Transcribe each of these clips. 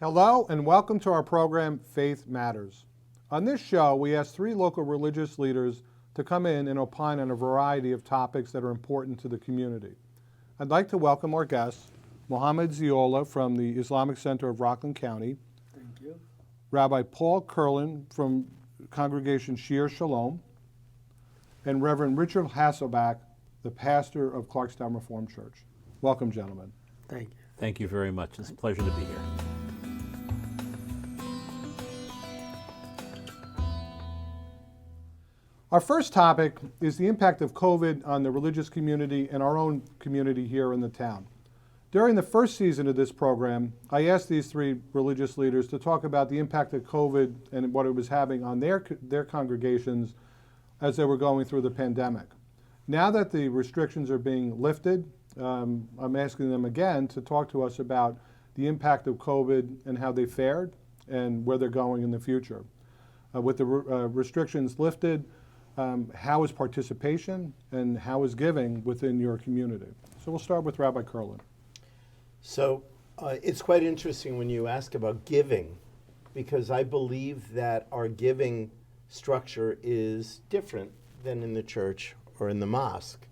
Hello and welcome to our program, Faith Matters. On this show, we ask three local religious leaders to come in and opine on a variety of topics that are important to the community. I'd like to welcome our guests, Mohammed Ziola from the Islamic Center of Rockland County. Thank you. Rabbi Paul Curlin from Congregation Shir Shalom, and Reverend Richard Hasselback, the pastor of Clarkstown Reformed Church. Welcome, gentlemen. Thank you. Thank you very much. It's a pleasure to be here. Our first topic is the impact of COVID on the religious community and our own community here in the town. During the first season of this program, I asked these three religious leaders to talk about the impact of COVID and what it was having on their congregations as they were going through the pandemic. Now that the restrictions are being lifted, I'm asking them again to talk to us about the impact of COVID and how they fared and where they're going in the future. With the restrictions lifted, how is participation and how is giving within your community? So we'll start with Rabbi Curlin. So it's quite interesting when you ask about giving, because I believe that our giving structure is different than in the church or in the mosque.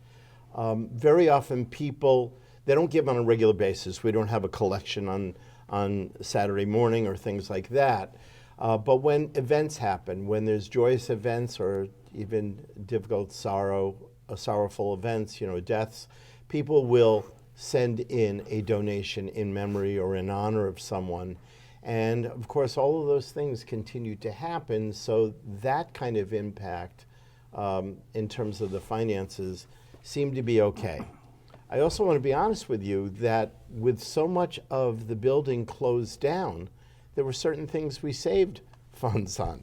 Very often people, they don't give on a regular basis. We don't have a collection on Saturday morning or things like that. But when events happen, when there's joyous events or even difficult sorrowful events, deaths, people will send in a donation in memory or in honor of someone. And of course, all of those things continue to happen, so that kind of impact in terms of the finances seem to be okay. I also want to be honest with you that with so much of the building closed down, there were certain things we saved funds on.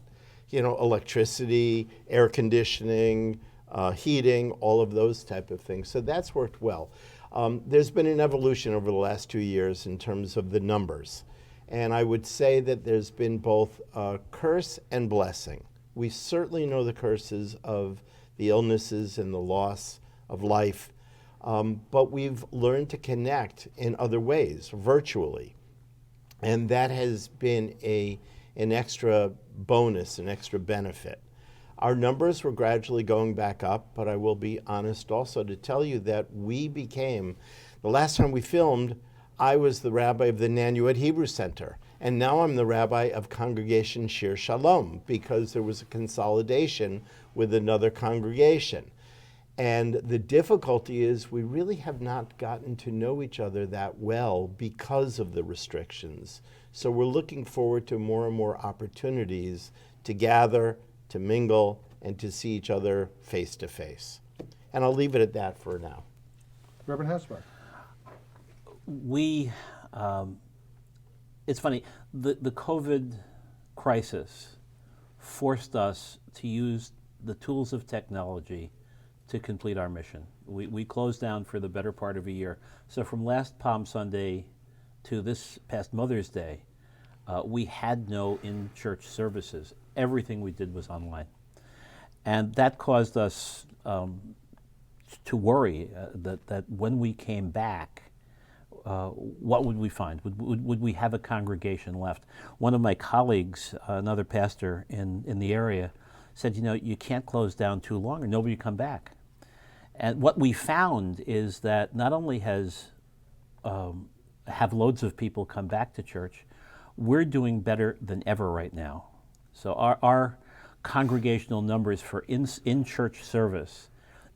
Electricity, air conditioning, heating, all of those type of things. So that's worked well. There's been an evolution over the last 2 years in terms of the numbers. And I would say that there's been both a curse and blessing. We certainly know the curses of the illnesses and the loss of life, but we've learned to connect in other ways, virtually. And that has been an extra bonus, an extra benefit. Our numbers were gradually going back up, but I will be honest also to tell you that the last time we filmed, I was the rabbi of the Nanuet Hebrew Center, and now I'm the rabbi of Congregation Shir Shalom, because there was a consolidation with another congregation. And the difficulty is we really have not gotten to know each other that well because of the restrictions. So we're looking forward to more and more opportunities to gather, to mingle, and to see each other face to face. And I'll leave it at that for now. Reverend Hasselback. It's funny, the COVID crisis forced us to use the tools of technology to complete our mission. We closed down for the better part of a year. So from last Palm Sunday to this past Mother's Day, we had no in-church services. Everything we did was online. And that caused us to worry that when we came back, what would we find? Would we have a congregation left? One of my colleagues, another pastor in the area, said, you can't close down too long or nobody come back. And what we found is that not only have loads of people come back to church, we're doing better than ever right now. So our congregational numbers for in-church service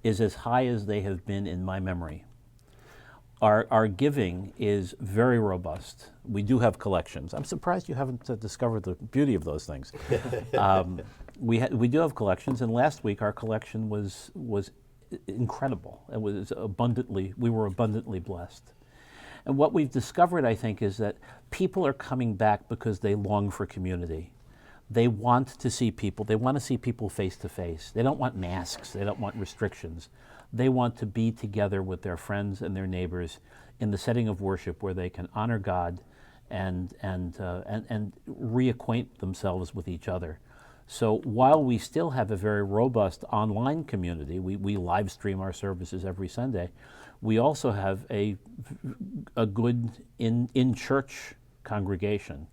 is as high as they have been in my memory. Our giving is very robust. We do have collections. I'm surprised you haven't discovered the beauty of those things. We do have collections, and last week our collection was incredible. It was we were abundantly blessed. And what we've discovered, I think, is that people are coming back because they long for community. They want to see people. They want to see people face to face. They don't want masks. They don't want restrictions. They want to be together with their friends and their neighbors in the setting of worship where they can honor God and reacquaint themselves with each other. So while we still have a very robust online community, we live stream our services every Sunday, we also have a good in-church congregation.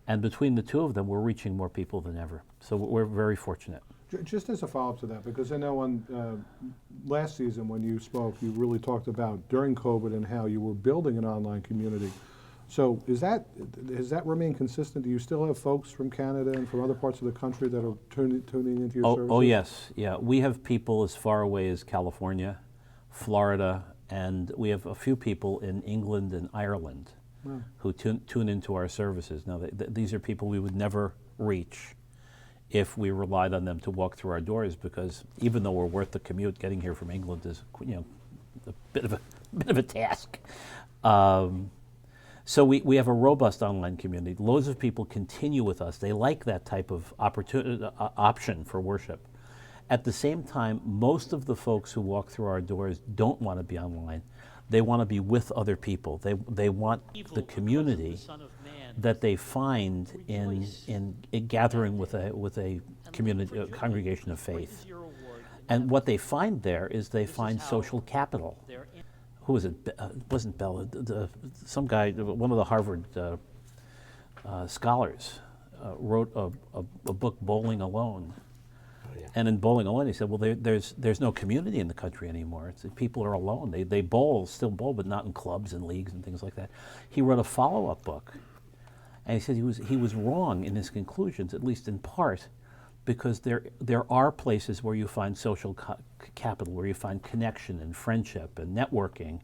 And between the two of them, we're reaching more people than ever. So we're very fortunate. Just as a follow-up to that, because I know on last season when you spoke, you really talked about during COVID and how you were building an online community. So has that remained consistent? Do you still have folks from Canada and from other parts of the country that are tuning into your services? Oh, yes. Yeah. We have people as far away as California, Florida, and we have a few people in England and Ireland who tune into our services. Now, these are people we would never reach if we relied on them to walk through our doors, because even though we're worth the commute, getting here from England is, a bit of a task. So we have a robust online community. Loads of people continue with us. They like that type of option for worship. At the same time, most of the folks who walk through our doors don't want to be online. They want to be with other people. They want the community that they find in gathering with a community, a congregation of faith. And what they find there is they find social capital. Who was it? It wasn't Bell. Some guy, one of the Harvard scholars, wrote a book, Bowling Alone. Oh, yeah. And in Bowling Alone, he said, well, there's no community in the country anymore. People are alone. They still bowl, but not in clubs and leagues and things like that. He wrote a follow-up book, and he said he was wrong in his conclusions, at least in part, because there are places where you find social capital, where you find connection and friendship and networking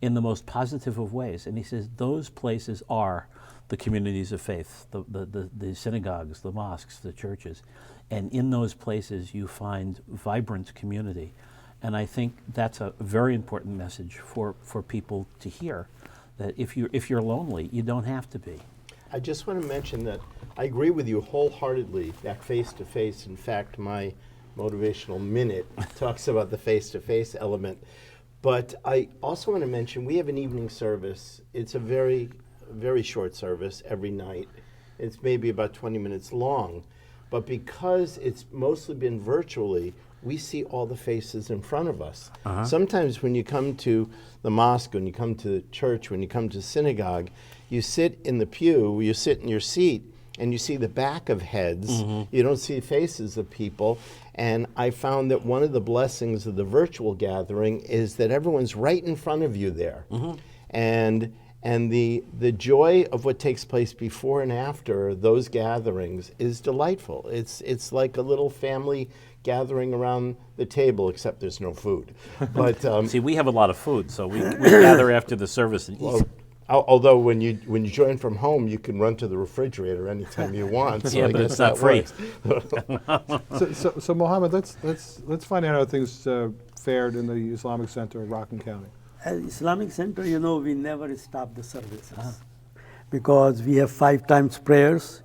in the most positive of ways. And he says those places are the communities of faith, the synagogues, the mosques, the churches. And in those places you find vibrant community. And I think that's a very important message for people to hear, that if you're lonely, you don't have to be. I just want to mention that I agree with you wholeheartedly that face-to-face. In fact, my motivational minute talks about the face-to-face element. But I also want to mention we have an evening service. It's a very, very short service every night. It's maybe about 20 minutes long. But because it's mostly been virtually, we see all the faces in front of us. Uh-huh. Sometimes when you come to the mosque, when you come to the church, when you come to synagogue, you sit in the pew, you sit in your seat, and you see the back of heads. Mm-hmm. You don't see faces of people. And I found that one of the blessings of the virtual gathering is that everyone's right in front of you there. Mm-hmm. And the joy of what takes place before and after those gatherings is delightful. It's like a little family gathering around the table, except there's no food. But see, we have a lot of food, so we gather after the service and eat. Well, although when you join from home, you can run to the refrigerator anytime you want. So yeah, but it's not free. So Mohammed, let's find out how things fared in the Islamic Center of Rockland County. At Islamic Center, we never stop the services because we have 5 times prayers.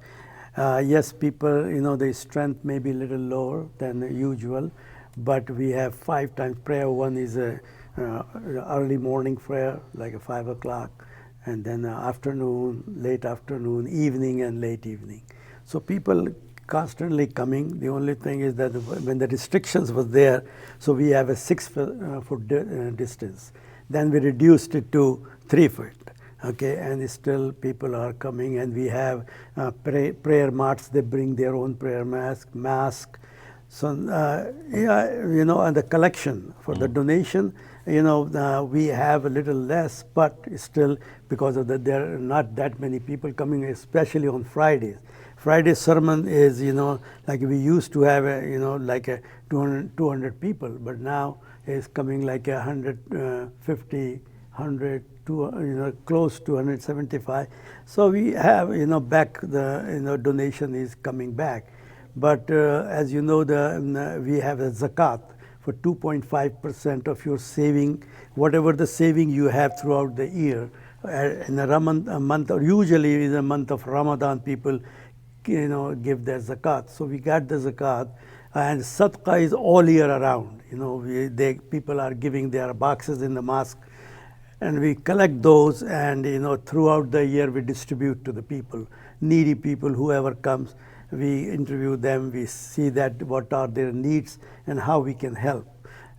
Yes, people, their strength may be a little lower than usual, but we have 5 times prayer. One is a early morning prayer, like at 5 o'clock, and then afternoon, late afternoon, evening, and late evening. So people constantly coming. The only thing is that when the restrictions was there, so we have a 6 foot distance. Then we reduced it to 3 feet. Okay, and still people are coming, and we have prayer mats. They bring their own prayer mask. So and the collection for the donation, we have a little less, but still because of that, there are not that many people coming, especially on Fridays. Friday sermon is, like we used to have, like 200 people, but now it's coming like 150, 100. Close to 175. So we have, back the, donation is coming back. But as you know, we have a zakat for 2.5% of your saving, whatever the saving you have throughout the year. In a month, or usually in the month of Ramadan, people, give their zakat. So we got the zakat, and sadaqah is all year around. People are giving their boxes in the mosque. And we collect those, and throughout the year we distribute to the people, needy people, whoever comes. We interview them. We see that what are their needs and how we can help.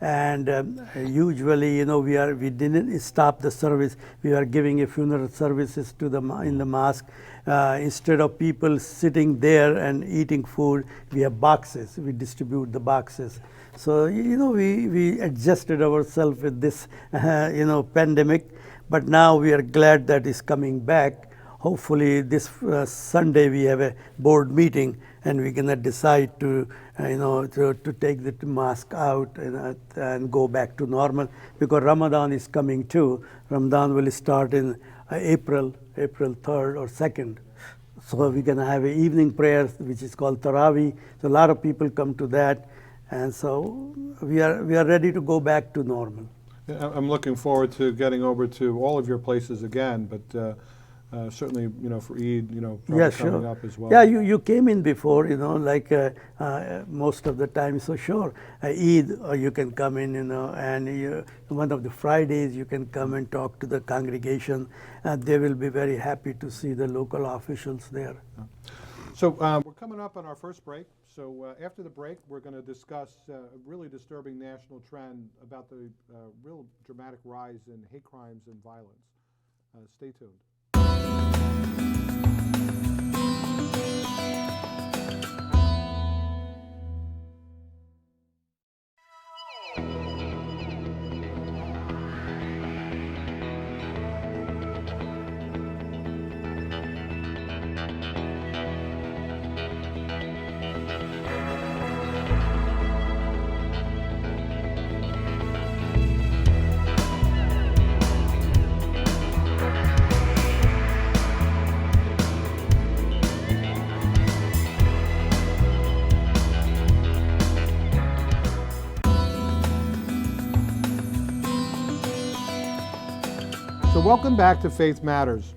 And usually, we didn't stop the service. We are giving a funeral services in the mosque. instead of people sitting there and eating food, we have boxes. We distribute the boxes. So we adjusted ourselves with this pandemic, but now we are glad that it's coming back. Hopefully this Sunday we have a board meeting and we're gonna decide to take the mask out and go back to normal, because Ramadan is coming too. Ramadan will start in April 3rd or 2nd. So we're gonna have an evening prayer which is called Tarawih. So a lot of people come to that, and so we are ready to go back to normal. I'm looking forward to getting over to all of your places again, but certainly, for Eid, probably Yeah, coming sure. up as well. Yeah, you came in before, like most of the time. So sure, Eid, you can come in, and one of the Fridays you can come and talk to the congregation. They will be very happy to see the local officials there. So we're coming up on our first break. So after the break, we're going to discuss a really disturbing national trend about the real dramatic rise in hate crimes and violence. Stay tuned. So welcome back to Faith Matters.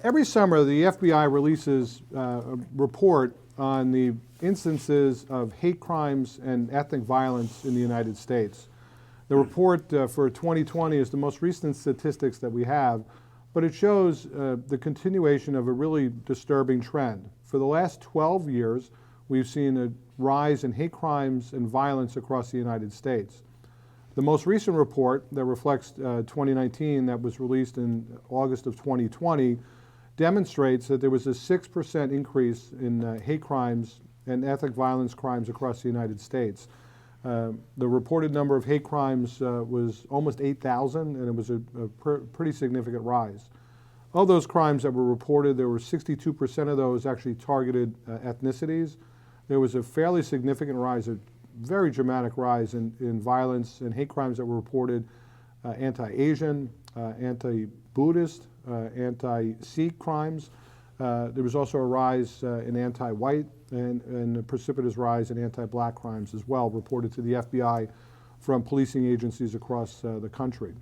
Every summer, the FBI releases a report on the instances of hate crimes and ethnic violence in the United States. The report for 2020 is the most recent statistics that we have, but it shows the continuation of a really disturbing trend. For the last 12 years, we've seen a rise in hate crimes and violence across the United States. The most recent report that reflects 2019, that was released in August of 2020, demonstrates that there was a 6% increase in hate crimes and ethnic violence crimes across the United States. The reported number of hate crimes was almost 8,000, and it was a pretty significant rise. Of those crimes that were reported, there were 62% of those actually targeted ethnicities. There was a fairly significant rise, a very dramatic rise in violence and hate crimes that were reported, anti-Asian, anti-Buddhist, anti-Sikh crimes. There was also a rise in anti-white and a precipitous rise in anti-black crimes as well, reported to the FBI from policing agencies across the country.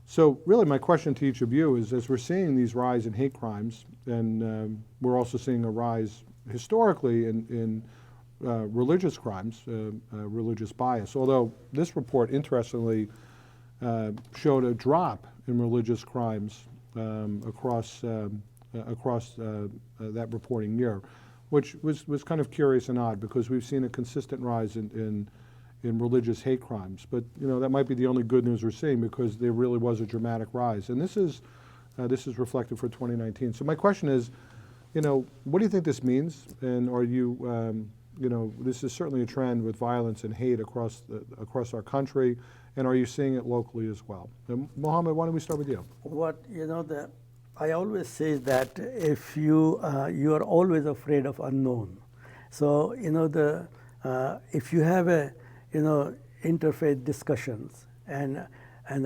So really my question to each of you is, as we're seeing these rise in hate crimes, and we're also seeing a rise historically in religious crimes, religious bias, although this report interestingly showed a drop in religious crimes across that reporting year, which was kind of curious and odd, because we've seen a consistent rise in religious hate crimes. But that might be the only good news we're seeing, because there really was a dramatic rise, and this is reflected for 2019. So my question is, what do you think this means, and are you this is certainly a trend with violence and hate across our country, and are you seeing it locally as well? Mohammed, why don't we start with you? I always say that if you are always afraid of unknown. So if you have interfaith discussions, and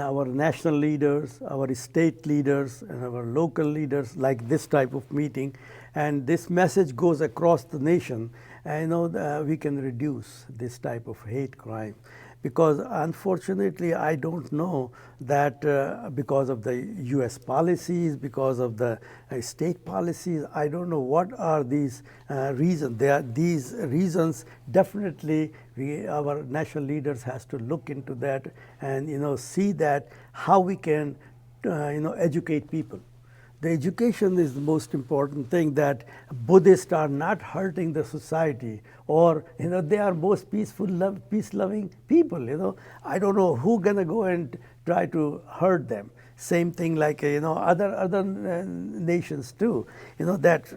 our national leaders, our state leaders, and our local leaders like this type of meeting, and this message goes across the nation, we can reduce this type of hate crime. Because unfortunately, I don't know that because of the U.S. policies, because of the state policies, I don't know what are these reasons. These reasons definitely our national leaders has to look into that and see that how we can educate people. The education is the most important thing, that Buddhists are not hurting the society, or they are most peace-loving people. I don't know who's gonna go and try to hurt them. Same thing like other nations too. That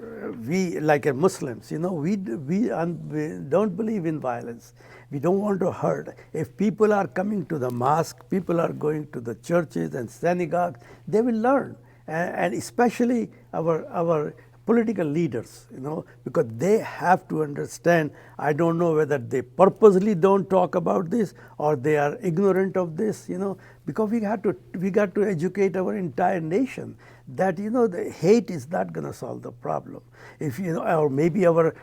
we like Muslims. We don't believe in violence. We don't want to hurt. If people are coming to the mosque, people are going to the churches and synagogues, they will learn, and especially our political leaders, because they have to understand. I don't know whether they purposely don't talk about this or they are ignorant of this, because we got to educate our entire nation that the hate is not going to solve the problem. If or maybe our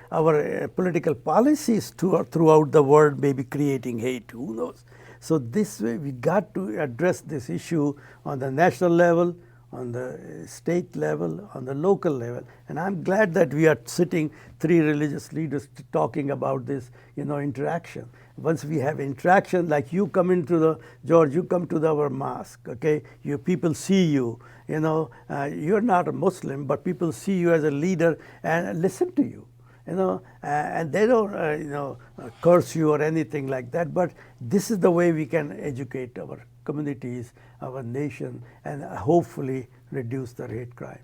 political policies throughout the world may be creating hate. Who knows? So this way we got to address this issue on the national level, on the state level, on the local level. And I'm glad that we are sitting, 3 religious leaders talking about this, interaction. Once we have interaction, like you come into George, you come to our mosque, okay? People see you, you're not a Muslim, but people see you as a leader and listen to you. And they don't, curse you or anything like that. But this is the way we can educate our communities, our nation, and hopefully reduce the hate crime.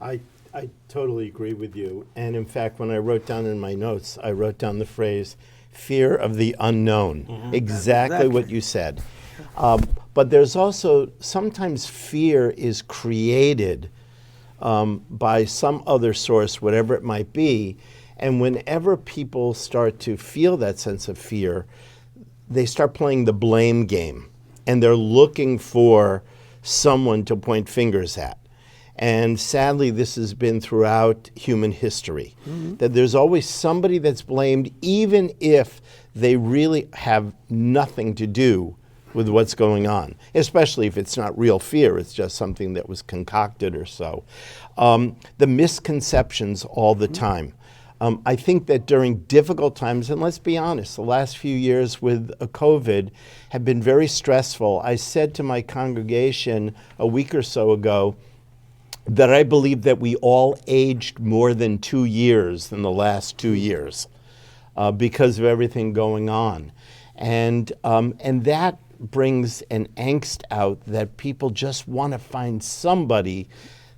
I totally agree with you. And in fact, when I wrote down in my notes, I wrote down the phrase, fear of the unknown. Mm-hmm. Exactly what you said. But there's also, sometimes fear is created by some other source, whatever it might be. And whenever people start to feel that sense of fear, they start playing the blame game. And they're looking for someone to point fingers at. And sadly, this has been throughout human history, that there's always somebody that's blamed, even if they really have nothing to do with what's going on, especially if it's not real fear, it's just something that was concocted or so. The misconceptions all the time. I think that during difficult times, and let's be honest, the last few years with COVID have been very stressful. I said to my congregation a week or so ago that I believe that we all aged more than 2 years in the last 2 years because of everything going on. And that brings an angst out that people just want to find somebody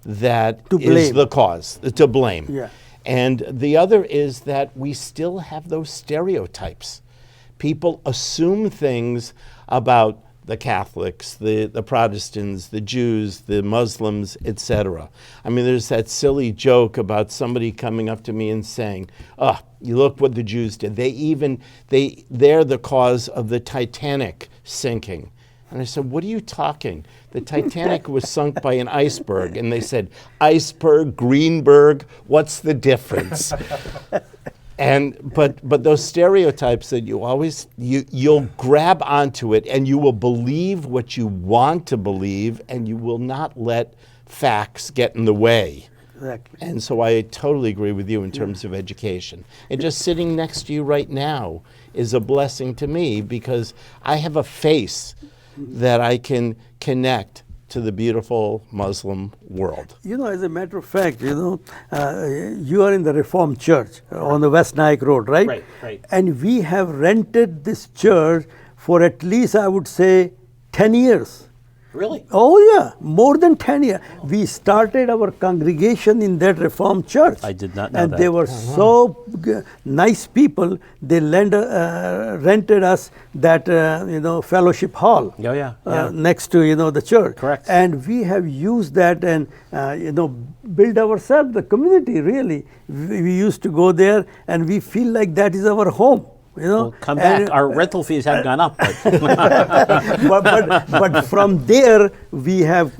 that is the cause, to blame. Yeah. And the other is that we still have those stereotypes. People assume things about the Catholics, the Protestants, the Jews, the Muslims, etc. I mean, there's that silly joke about somebody coming up to me and saying, "Oh, you look what the Jews did. They're the cause of the Titanic sinking." And I said, "What are you talking? The Titanic was sunk by an iceberg." And they said, "Iceberg, Greenberg, what's the difference?" But those stereotypes that you'll grab onto it and you will believe what you want to believe and you will not let facts get in the way. Exactly. And so I totally agree with you in terms of education. And just sitting next to you right now is a blessing to me because I have a face that I can connect to the beautiful Muslim world. As a matter of fact, you are in the Reformed Church on the West Nyack Road, right? Right. And we have rented this church for at least, I would say, 10 years. Really? Oh yeah, more than 10 years. We started our congregation in that Reformed church. I did not know and that. they were so nice people. They rented us that fellowship hall. Yeah. Next to the church. Correct. And we have used that and build ourselves the community. Really, we used to go there and we feel like that is our home. Well, come back. Our rental fees have gone up. But from there, we have,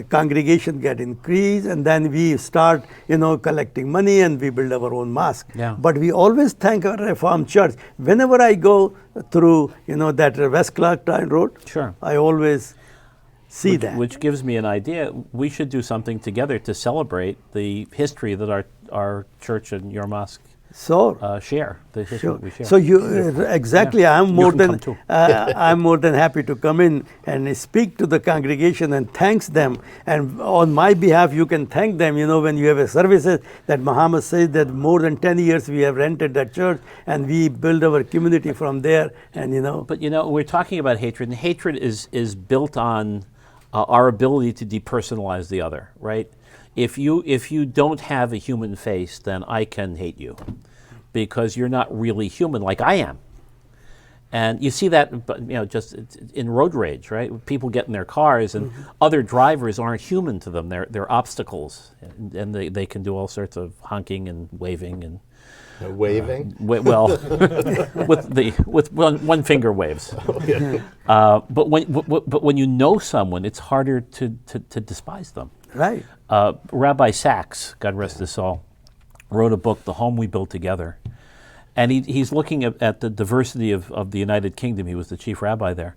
congregation get increased, and then we start, collecting money, and we build our own mosque. Yeah. But we always thank our Reformed Church. Whenever I go through, that West Clarkstown Road, Sure. I always see that. Which gives me an idea. We should do something together to celebrate the history that our church and your mosque share. The history Sure. that we share. So exactly. Yeah. I'm more can than come too. I'm more than happy to come in and speak to the congregation and thanks them. And on my behalf, you can thank them. When you have a services that Muhammad says that more than 10 years we have rented that church and we build our community from there. And But we're talking about hatred, and hatred is built on our ability to depersonalize the other, right? If you don't have a human face, then I can hate you because you're not really human like I am. And you see that, just in road rage, right? People get in their cars and other drivers aren't human to them. They're obstacles, and they can do all sorts of honking and waving and Waving? well, with one finger waves. But when you know someone, it's harder to despise them. Right. Rabbi Sachs, God rest his soul, wrote a book, The Home We Built Together. And he's looking at the diversity of the United Kingdom. He was the chief rabbi there.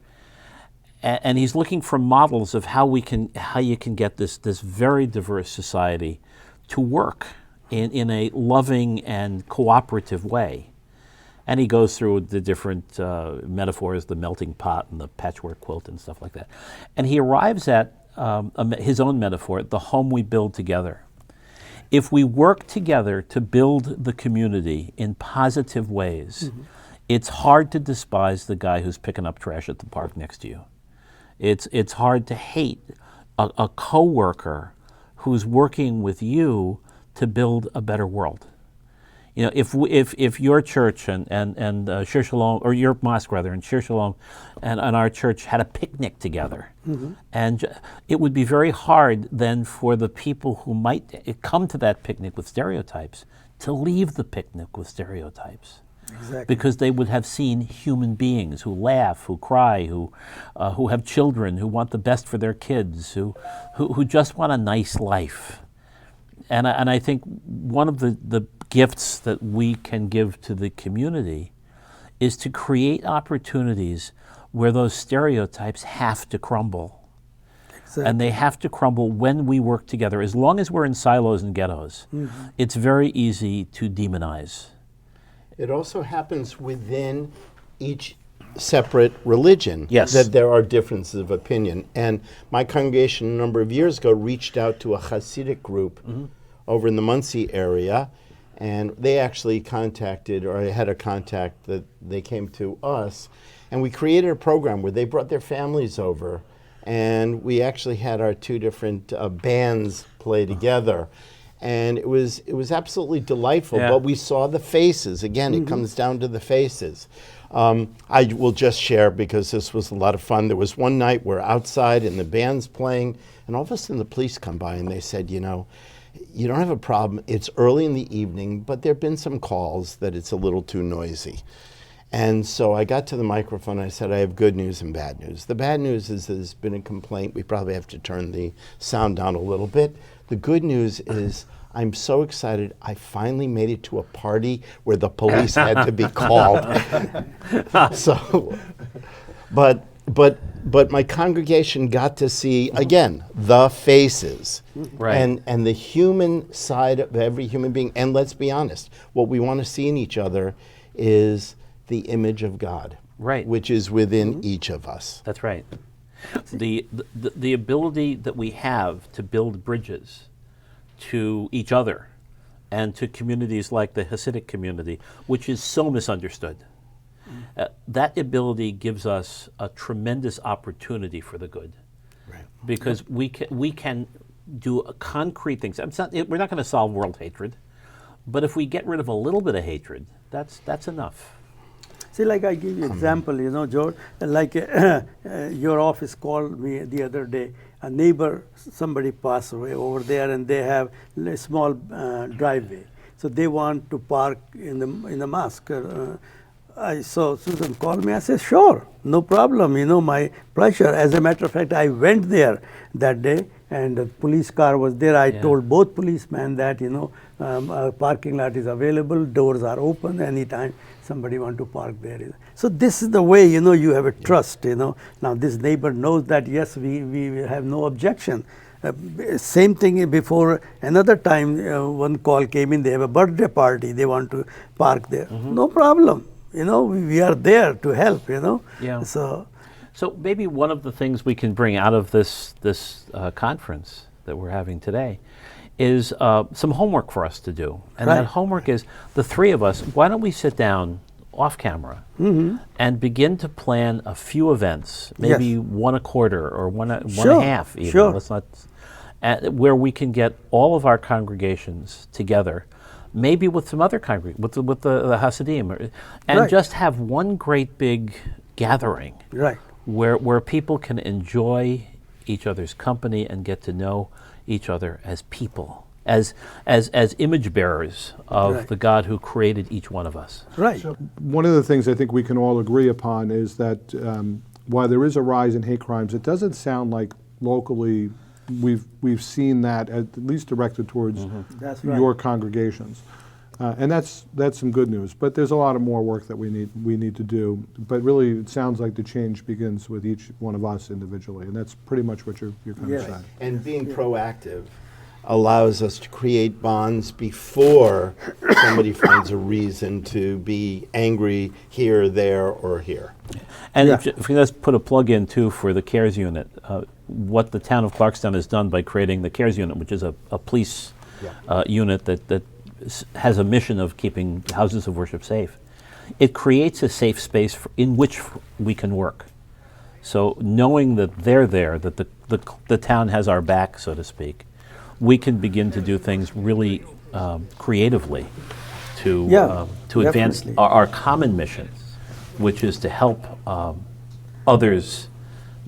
And he's looking for models of how you can get this very diverse society to work in a loving and cooperative way. And he goes through the different metaphors, the melting pot and the patchwork quilt and stuff like that. And he arrives at his own metaphor, the home we build together. If we work together to build the community in positive ways, it's hard to despise the guy who's picking up trash at the park next to you. It's hard to hate a coworker who's working with you to build a better world. You know, if your church and Shir Shalom, or your mosque rather, and Shir Shalom, and our church had a picnic together, and it would be very hard then for the people who might come to that picnic with stereotypes to leave the picnic with stereotypes. Exactly. Because they would have seen human beings who laugh, who cry, who have children, who want the best for their kids, who just want a nice life. And I think one of the gifts that we can give to the community is to create opportunities where those stereotypes have to crumble. Exactly. And they have to crumble when we work together. As long as we're in silos and ghettos, it's very easy to demonize. It also happens within each separate religion Yes. that there are differences of opinion. And my congregation a number of years ago reached out to a Hasidic group over in the Muncie area, and they actually contacted, or I had a contact that they came to us, and we created a program where they brought their families over, and we actually had our two different bands play together. And it was absolutely delightful, Yeah. but we saw the faces. Again, it comes down to the faces. I will just share, because this was a lot of fun. There was one night we're outside and the band's playing, and all of a sudden the police come by and they said, you don't have a problem. It's early in the evening, but there have been some calls that it's a little too noisy. And so I got to the microphone and I said, I have good news and bad news. The bad news is there's been a complaint. We probably have to turn the sound down a little bit. The good news is I'm so excited. I finally made it to a party where the police had to be called. So, but my congregation got to see, again, the faces. Right. And the human side of every human being. And let's be honest, what we want to see in each other is the image of God, Right. which is within each of us. That's right. The ability that we have to build bridges to each other and to communities like the Hasidic community, which is so misunderstood. That ability gives us a tremendous opportunity for the good, Right. because we can do concrete things. We're not going to solve world hatred, but if we get rid of a little bit of hatred, that's enough. See, like I give you example, George, like your office called me the other day. A neighbor, somebody passed away over there, and they have a small driveway. So they want to park in the mosque. I saw Susan call me. I said, sure, no problem. My pleasure. As a matter of fact, I went there that day, and the police car was there. I told both policemen that a parking lot is available. Doors are open anytime somebody want to park there. So this is the way you have a trust. Now this neighbor knows that yes, we have no objection. Same thing before. Another time, one call came in. They have a birthday party. They want to park there. No problem. We are there to help. Yeah. So maybe one of the things we can bring out of this conference that we're having today is some homework for us to do. And Right. that homework is the three of us, why don't we sit down off camera and begin to plan a few events, maybe Yes. one a quarter or one and Sure, a half even. sure. Let's not, where we can get all of our congregations together, maybe with some other with the Hasidim, and Right. just have one great big gathering Right. where people can enjoy each other's company and get to know each other as people, as image bearers of Right. the God who created each one of us. Right. One of the things I think we can all agree upon is that while there is a rise in hate crimes, it doesn't sound like locally we've seen that at least directed towards That's right. your congregations, and that's some good news. But there's a lot of more work that we need to do. But really, it sounds like the change begins with each one of us individually, and that's pretty much what you're kind Yes. of saying. And being proactive allows us to create bonds before somebody finds a reason to be angry here, there, or here. And Yeah. if we just put a plug in too for the CARES unit, what the town of Clarkstown has done by creating the CARES unit, which is a police unit that has a mission of keeping houses of worship safe. It creates a safe space in which we can work. So knowing that they're there, that the town has our back, so to speak, we can begin to do things really creatively to Yeah, advance definitely. our common mission, which is to help others,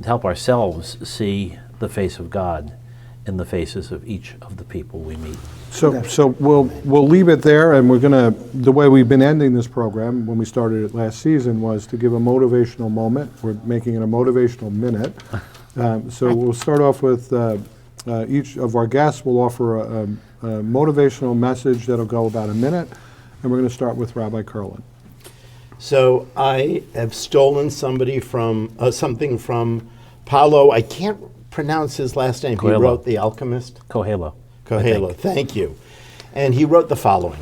to help ourselves see the face of God in the faces of each of the people we meet. So we'll leave it there, and we're gonna, the way we've been ending this program when we started it last season was to give a motivational moment. We're making it a motivational minute. So we'll start off with each of our guests will offer a motivational message that'll go about a minute, and we're gonna start with Rabbi Kurlan. So I have stolen something from Paulo. I can't pronounce his last name. Coelho. He wrote The Alchemist. Coelho. Coelho, thank you. And he wrote the following.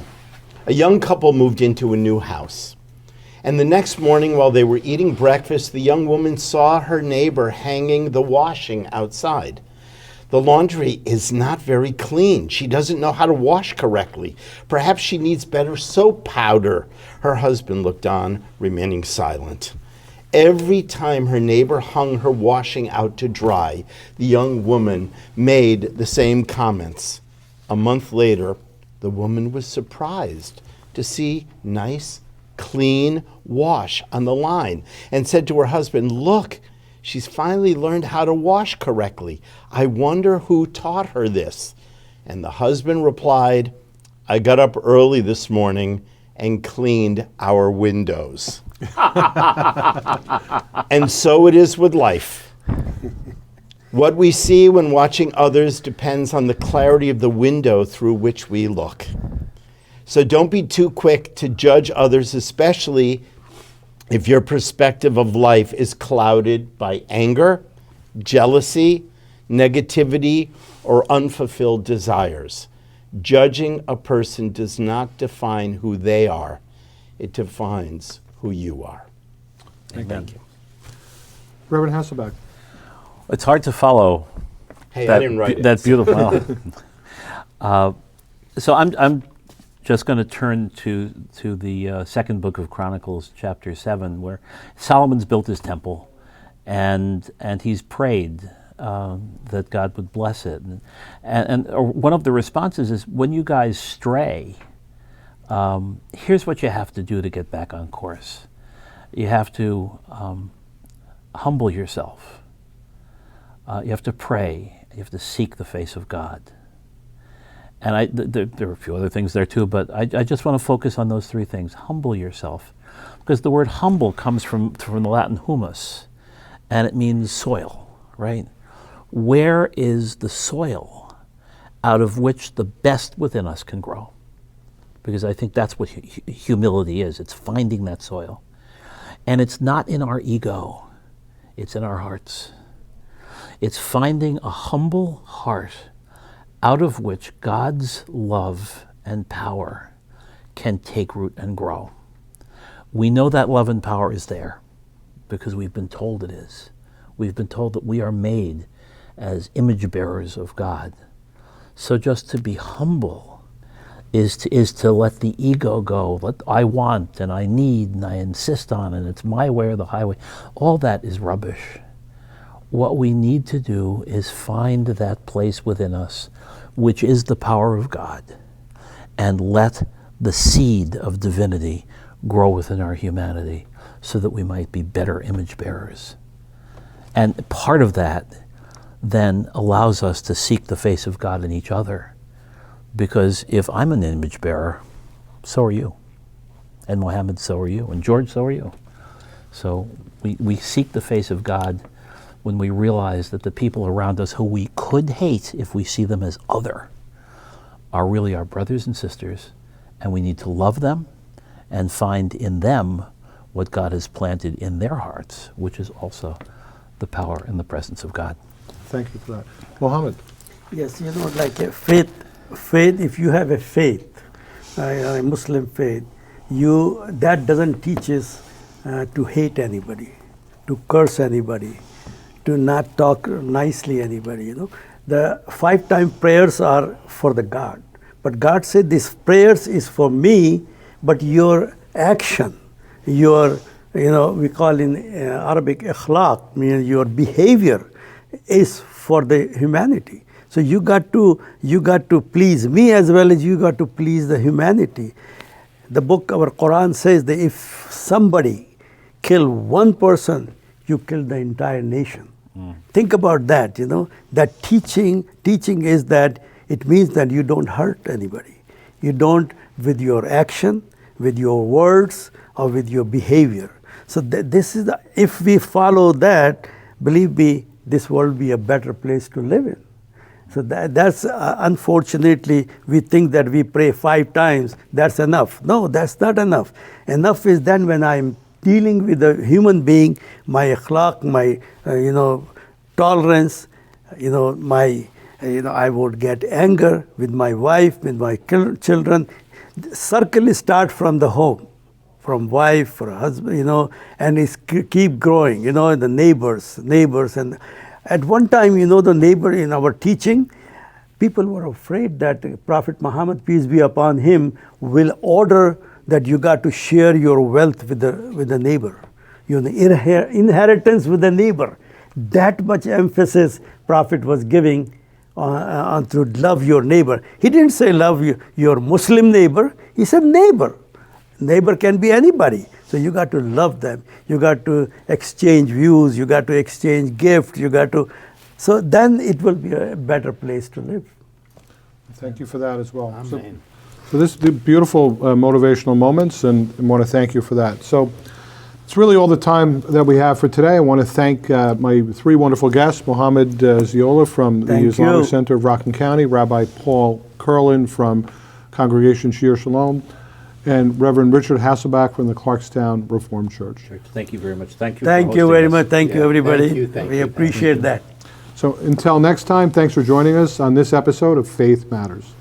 A young couple moved into a new house. And the next morning, while they were eating breakfast, the young woman saw her neighbor hanging the washing outside. The laundry is not very clean. She doesn't know how to wash correctly. Perhaps she needs better soap powder. Her husband looked on, remaining silent. Every time her neighbor hung her washing out to dry, the young woman made the same comments. A month later, the woman was surprised to see nice, clean wash on the line and said to her husband, "Look, she's finally learned how to wash correctly. I wonder who taught her this." And the husband replied, "I got up early this morning and cleaned our windows." And so it is with life. What we see when watching others depends on the clarity of the window through which we look. So don't be too quick to judge others, especially if your perspective of life is clouded by anger, jealousy, negativity, or unfulfilled desires. Judging a person does not define who they are. It defines who you are. Thank you. Reverend Hasselbeck. It's hard to follow. Hey, I didn't write it. That beautiful. So I'm just going to turn to the second book of Chronicles, chapter 7, where Solomon's built his temple, and he's prayed that God would bless it. And one of the responses is, when you guys stray, here's what you have to do to get back on course. You have to humble yourself. You have to pray. You have to seek the face of God. And there are a few other things there too, but I just want to focus on those three things. Humble yourself. Because the word humble comes from the Latin humus, and it means soil, right? Where is the soil out of which the best within us can grow? Because I think that's what humility is. It's finding that soil. And it's not in our ego. It's in our hearts. It's finding a humble heart out of which God's love and power can take root and grow. We know that love and power is there because we've been told it is. We've been told that we are made as image bearers of God. So just to be humble is to let the ego go. I want and I need and I insist on, and it's my way or the highway. All that is rubbish. What we need to do is find that place within us, which is the power of God, and let the seed of divinity grow within our humanity so that we might be better image bearers. And part of that then allows us to seek the face of God in each other. Because if I'm an image bearer, so are you. And Mohammed, so are you. And George, so are you. So we seek the face of God when we realize that the people around us who we could hate if we see them as other are really our brothers and sisters, and we need to love them and find in them what God has planted in their hearts, which is also the power and the presence of God. Thank you for that. Mohammed. Yes, like a faith, if you have a faith, a Muslim faith, that doesn't teach us to hate anybody, to curse anybody, to not talk nicely anybody. The 5-time prayers are for the God, but God said this prayers is for me, but your action, your we call in Arabic akhlaq, meaning your behavior is for the humanity. So you got to please me as well as you got to please the humanity. The book, our Quran says that if somebody kill one person, you kill the entire nation. Think about that, that teaching is that it means that you don't hurt anybody. You don't with your action, with your words, or with your behavior. So this is if we follow that, believe me, this world will be a better place to live in. So that's unfortunately, we think that we pray 5 times, that's enough. No, that's not enough. Enough is then when I'm dealing with a human being, my akhlaq, my tolerance, I would get anger with my wife, with my children. The circle starts from the home, from wife, from husband, and it's keep growing, the neighbors, and at one time, the neighbor in our teaching, people were afraid that Prophet Muhammad, peace be upon him, will order that you got to share your wealth with the neighbor, inheritance with the neighbor. That much emphasis Prophet was giving on to love your neighbor. He didn't say love your Muslim neighbor. He said neighbor. Neighbor can be anybody. So you got to love them. You got to exchange views. You got to exchange gifts. So then it will be a better place to live. Thank you for that as well. Amen. So this is beautiful motivational moments, and I want to thank you for that. So it's really all the time that we have for today. I want to thank my 3 wonderful guests, Mohammed Ziola from the Islamic Center of Rockland County, Rabbi Paul Curlin from Congregation Shir Shalom, and Reverend Richard Hasselback from the Clarkstown Reformed Church. Thank you very much. Thank you. Thank you very much. Thank you, everybody. Thank We you. appreciate that. So until next time, thanks for joining us on this episode of Faith Matters.